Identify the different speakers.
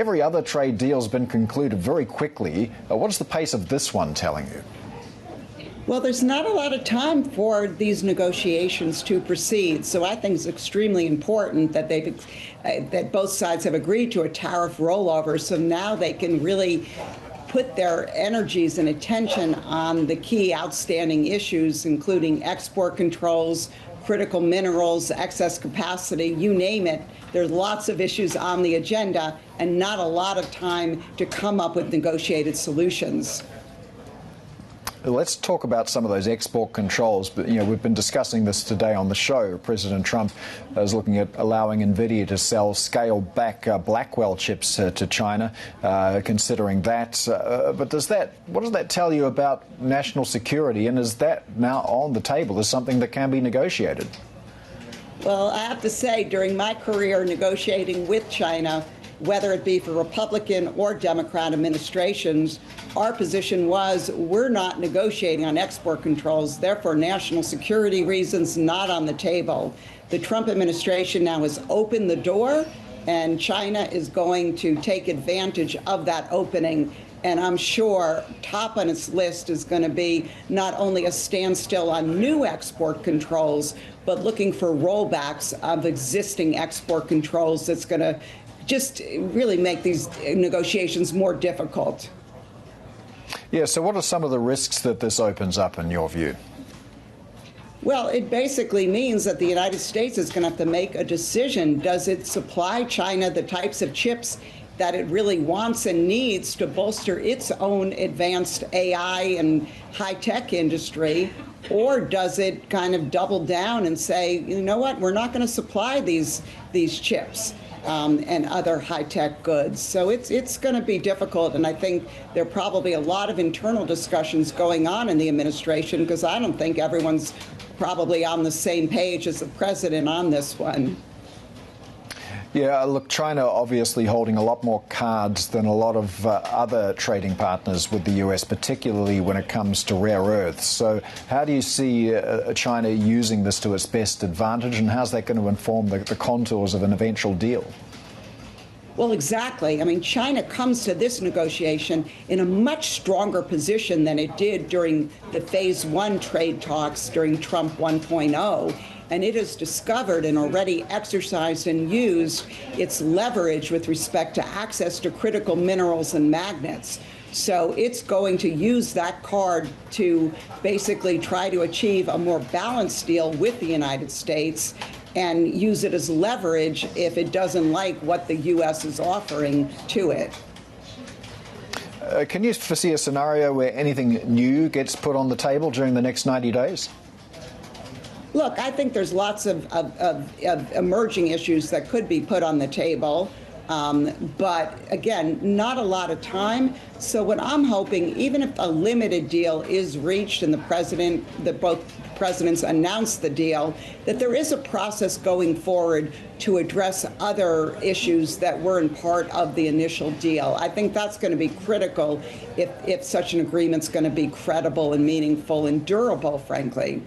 Speaker 1: every other trade deal has been concluded very quickly. What is the pace of this one telling you?
Speaker 2: Well, there's not a lot of time for these negotiations to proceed, so I think it's extremely important that that both sides have agreed to a tariff rollover, so now they can really put their energies and attention on the key outstanding issues, including export controls, critical minerals, excess capacity, you name it. There's lots of issues on the agenda and not a lot of time to come up with negotiated solutions.
Speaker 1: Let's talk about some of those export controls. But, we've been discussing this today on the show. President Trump is looking at allowing Nvidia to sell scaled-back Blackwell chips to China, considering that. But what does that tell you about national security? And is that now on the table as something that can be negotiated?
Speaker 2: Well, I have to say, during my career negotiating with China, whether it be for Republican or Democrat administrations, our position was we're not negotiating on export controls, therefore national security reasons not on the table. The Trump administration now has opened the door, and China is going to take advantage of that opening. And I'm sure top on its list is going to be not only a standstill on new export controls, but looking for rollbacks of existing export controls that's going to just really make these negotiations more difficult.
Speaker 1: Yeah, so what are some of the risks that this opens up in your view?
Speaker 2: Well, it basically means that the United States is going to have to make a decision. Does it supply China the types of chips that it really wants and needs to bolster its own advanced AI and high-tech industry? Or does it kind of double down and say, you know what, we're not going to supply these chips and other high-tech goods? So it's going to be difficult, and I think there are probably a lot of internal discussions going on in the administration, because I don't think everyone's probably on the same page as the president on this one.
Speaker 1: Yeah, look, China obviously holding a lot more cards than a lot of other trading partners with the US, particularly when it comes to rare earths. So how do you see China using this to its best advantage, and how's that going to inform the contours of an eventual deal?
Speaker 2: Well, exactly. I mean, China comes to this negotiation in a much stronger position than it did during the Phase 1 trade talks during Trump 1.0. And it has discovered and already exercised and used its leverage with respect to access to critical minerals and magnets. So it's going to use that card to basically try to achieve a more balanced deal with the United States and use it as leverage if it doesn't like what the U.S. is offering to it.
Speaker 1: Can you foresee a scenario where anything new gets put on the table during the next 90 days?
Speaker 2: Look, I think there's lots of emerging issues that could be put on the table. But again, not a lot of time. So what I'm hoping, even if a limited deal is reached and both presidents announced the deal, that there is a process going forward to address other issues that weren't part of the initial deal. I think that's going to be critical if such an agreement's going to be credible and meaningful and durable, frankly.